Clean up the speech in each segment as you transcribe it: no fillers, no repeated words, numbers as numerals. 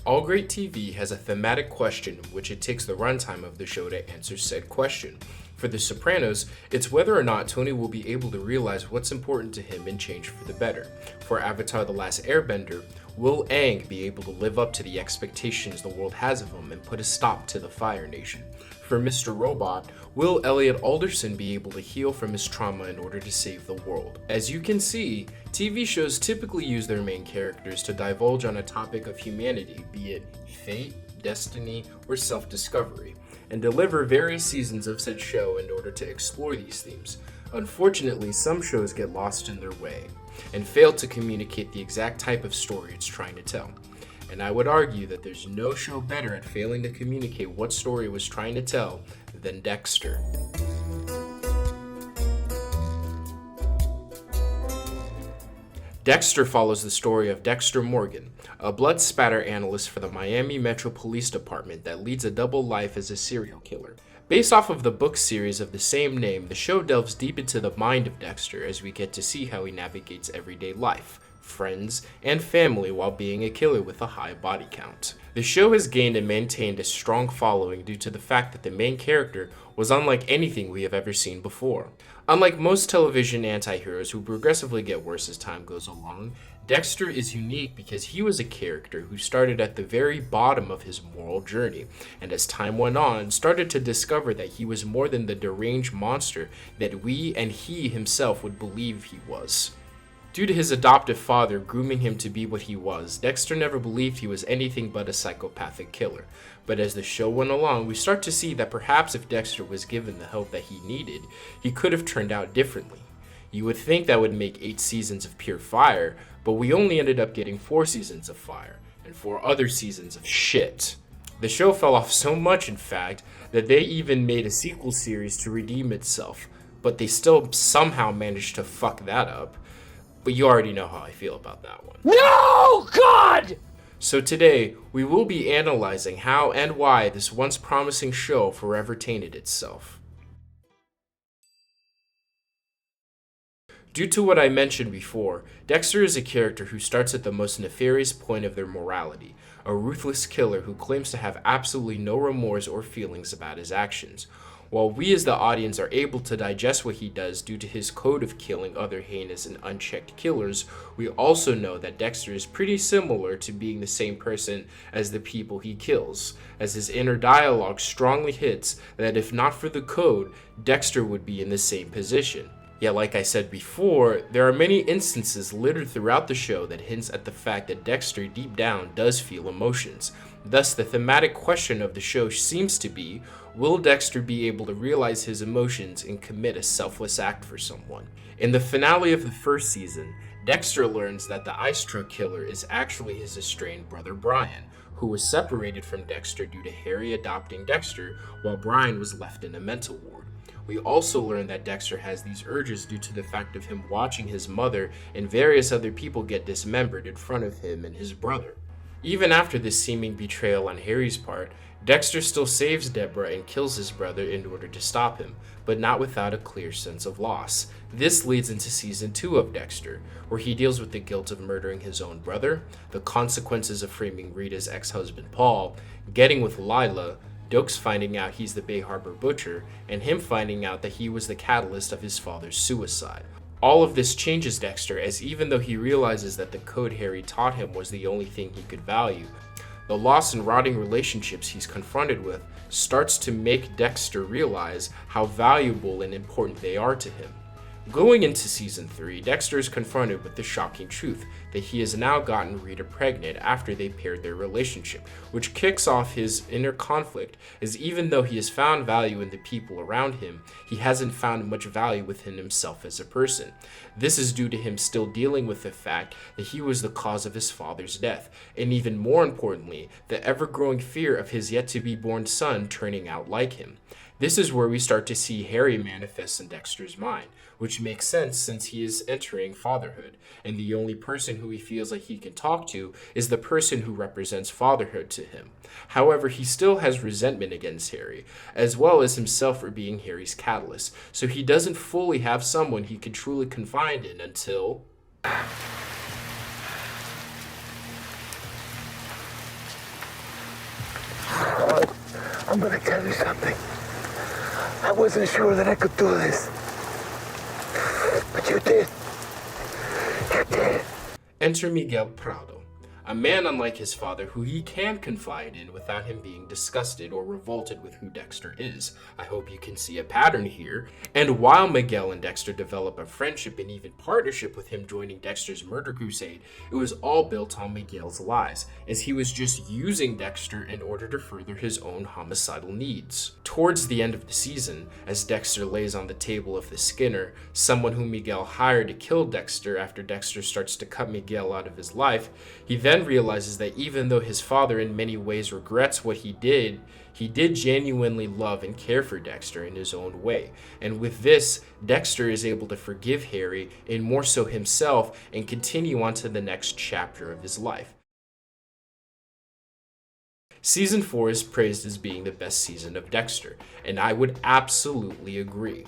All great TV has a thematic question in which it takes the runtime of the show to answer said question. For The Sopranos, it's whether or not Tony will be able to realize what's important to him and change for the better. For Avatar: The Last Airbender, will Aang be able to live up to the expectations the world has of him and put a stop to the Fire Nation? For Mr. Robot, will Elliot Alderson be able to heal from his trauma in order to save the world? As you can see, TV shows typically use their main characters to divulge on a topic of humanity, be it fate, destiny, or self-discovery, and deliver various seasons of said show in order to explore these themes. Unfortunately, some shows get lost in their way and fail to communicate the exact type of story it's trying to tell. And I would argue that there's no show better at failing to communicate what story it was trying to tell than Dexter. Dexter follows the story of Dexter Morgan, a blood spatter analyst for the Miami Metro Police Department that leads a double life as a serial killer. Based off of the book series of the same name, the show delves deep into the mind of Dexter as we get to see how he navigates everyday life, friends, and family while being a killer with a high body count. The show has gained and maintained a strong following due to the fact that the main character was unlike anything we have ever seen before. Unlike most television anti-heroes who progressively get worse as time goes along, Dexter is unique because he was a character who started at the very bottom of his moral journey, and as time went on, started to discover that he was more than the deranged monster that we and he himself would believe he was. Due to his adoptive father grooming him to be what he was, Dexter never believed he was anything but a psychopathic killer. But as the show went along, we start to see that perhaps if Dexter was given the help that he needed, he could have turned out differently. You would think that would make 8 seasons of pure fire, but we only ended up getting 4 seasons of fire, and 4 other seasons of shit. The show fell off so much, in fact, that they even made a sequel series to redeem itself, but they still somehow managed to fuck that up. But you already know how I feel about that one. No, God! So today, we will be analyzing how and why this once promising show forever tainted itself. Due to what I mentioned before, Dexter is a character who starts at the most nefarious point of their morality, a ruthless killer who claims to have absolutely no remorse or feelings about his actions. While we as the audience are able to digest what he does due to his code of killing other heinous and unchecked killers, we also know that Dexter is pretty similar to being the same person as the people he kills, as his inner dialogue strongly hits that if not for the code, Dexter would be in the same position. Yet like I said before, there are many instances littered throughout the show that hints at the fact that Dexter deep down does feel emotions. Thus, the thematic question of the show seems to be, will Dexter be able to realize his emotions and commit a selfless act for someone? In the finale of the first season, Dexter learns that the ice truck killer is actually his estranged brother Brian, who was separated from Dexter due to Harry adopting Dexter while Brian was left in a mental ward. We also learn that Dexter has these urges due to the fact of him watching his mother and various other people get dismembered in front of him and his brother. Even after this seeming betrayal on Harry's part, Dexter still saves Deborah and kills his brother in order to stop him, but not without a clear sense of loss. This leads into season 2 of Dexter, where he deals with the guilt of murdering his own brother, the consequences of framing Rita's ex-husband Paul, getting with Lila, Doakes finding out he's the Bay Harbor Butcher, and him finding out that he was the catalyst of his father's suicide. All of this changes Dexter, as even though he realizes that the code Harry taught him was the only thing he could value, the lost and rotting relationships he's confronted with starts to make Dexter realize how valuable and important they are to him. Going into season 3, Dexter is confronted with the shocking truth that he has now gotten Rita pregnant after they paired their relationship, which kicks off his inner conflict, as even though he has found value in the people around him, he hasn't found much value within himself as a person. This is due to him still dealing with the fact that he was the cause of his father's death, and even more importantly, the ever-growing fear of his yet-to-be-born son turning out like him. This is where we start to see Harry manifest in Dexter's mind, which makes sense since he is entering fatherhood, and the only person who he feels like he can talk to is the person who represents fatherhood to him. However, he still has resentment against Harry, as well as himself for being Harry's catalyst, so he doesn't fully have someone he can truly confide in until... I'm gonna tell you something. I wasn't sure that I could do this. But you did. You did. Enter Miguel Prado, a man unlike his father who he can confide in without him being disgusted or revolted with who Dexter is. I hope you can see a pattern here. And while Miguel and Dexter develop a friendship and even partnership with him joining Dexter's murder crusade, it was all built on Miguel's lies, as he was just using Dexter in order to further his own homicidal needs. Towards the end of the season, as Dexter lays on the table of the Skinner, someone whom Miguel hired to kill Dexter after Dexter starts to cut Miguel out of his life, he then realizes that even though his father in many ways regrets what he did genuinely love and care for Dexter in his own way. And with this, Dexter is able to forgive Harry and more so himself and continue on to the next chapter of his life. Season 4 is praised as being the best season of Dexter, and I would absolutely agree.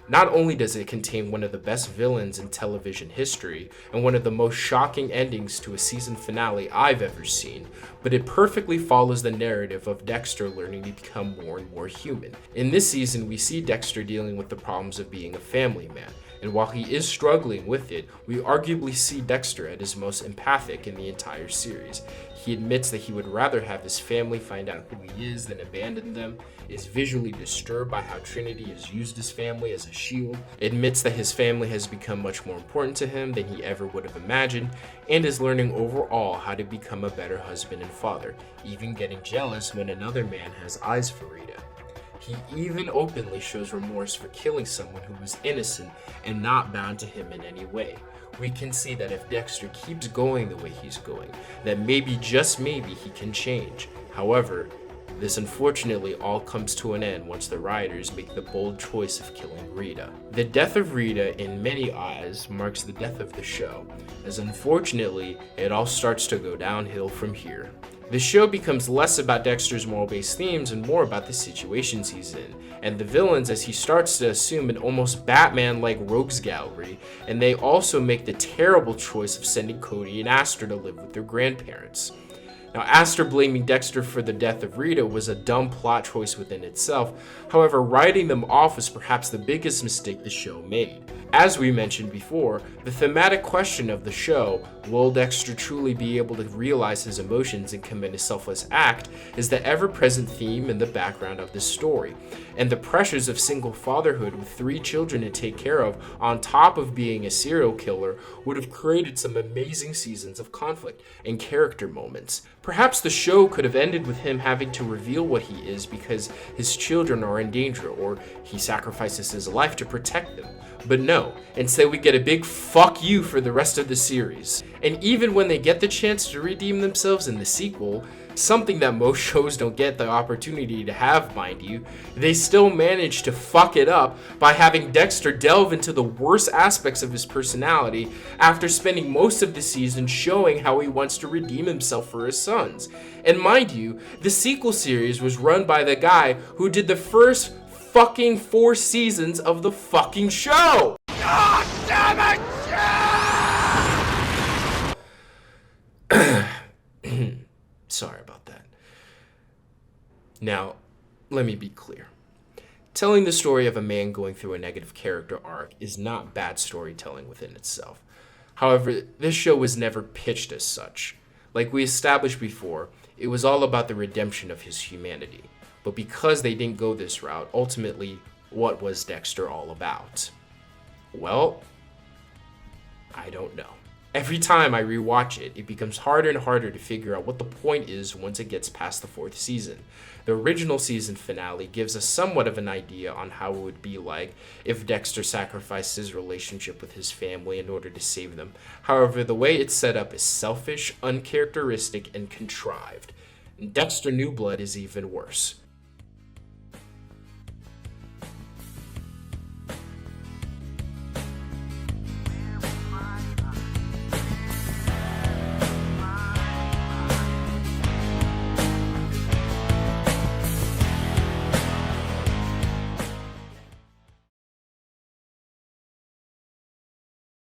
Not only does it contain one of the best villains in television history and one of the most shocking endings to a season finale I've ever seen, but it perfectly follows the narrative of Dexter learning to become more and more human. In this season, we see Dexter dealing with the problems of being a family man, and while he is struggling with it, we arguably see Dexter at his most empathic in the entire series. He admits that he would rather have his family find out who he is than abandon them, is visually disturbed by how Trinity has used his family as a shield, admits that his family has become much more important to him than he ever would have imagined, and is learning overall how to become a better husband and father, even getting jealous when another man has eyes for Rita. He even openly shows remorse for killing someone who was innocent and not bound to him in any way. We can see that if Dexter keeps going the way he's going, that maybe, just maybe, he can change. However, this unfortunately all comes to an end once the writers make the bold choice of killing Rita. The death of Rita, in many eyes, marks the death of the show, as unfortunately, it all starts to go downhill from here. The show becomes less about Dexter's moral-based themes and more about the situations he's in, and the villains as he starts to assume an almost Batman-like rogues gallery, and they also make the terrible choice of sending Cody and Aster to live with their grandparents. Now, Aster blaming Dexter for the death of Rita was a dumb plot choice within itself. However, writing them off was perhaps the biggest mistake the show made. As we mentioned before, the thematic question of the show, will Dexter truly be able to realize his emotions and commit a selfless act, is the ever-present theme in the background of this story. And the pressures of single fatherhood with 3 children to take care of, on top of being a serial killer, would have created some amazing seasons of conflict and character moments. Perhaps the show could have ended with him having to reveal what he is because his children are in danger, or he sacrifices his life to protect them. But no, instead we get a big fuck you for the rest of the series. And even when they get the chance to redeem themselves in the sequel, something that most shows don't get the opportunity to have, mind you, they still manage to fuck it up by having Dexter delve into the worst aspects of his personality after spending most of the season showing how he wants to redeem himself for his sons. And mind you, the sequel series was run by the guy who did the first fucking 4 seasons of the fucking show! God damn it! Sorry about that. Now, let me be clear. Telling the story of a man going through a negative character arc is not bad storytelling within itself. However, this show was never pitched as such. Like we established before, it was all about the redemption of his humanity. But because they didn't go this route, ultimately, what was Dexter all about? Well, I don't know. Every time I rewatch it, it becomes harder and harder to figure out what the point is once it gets past the 4th season. The original season finale gives us somewhat of an idea on how it would be like if Dexter sacrificed his relationship with his family in order to save them. However, the way it's set up is selfish, uncharacteristic, and contrived. And Dexter New Blood is even worse.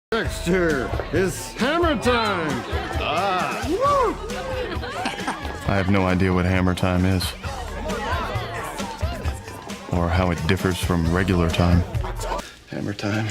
Dexter, it's hammer time! I have no idea what hammer time is. or how it differs from regular time. Hammer time.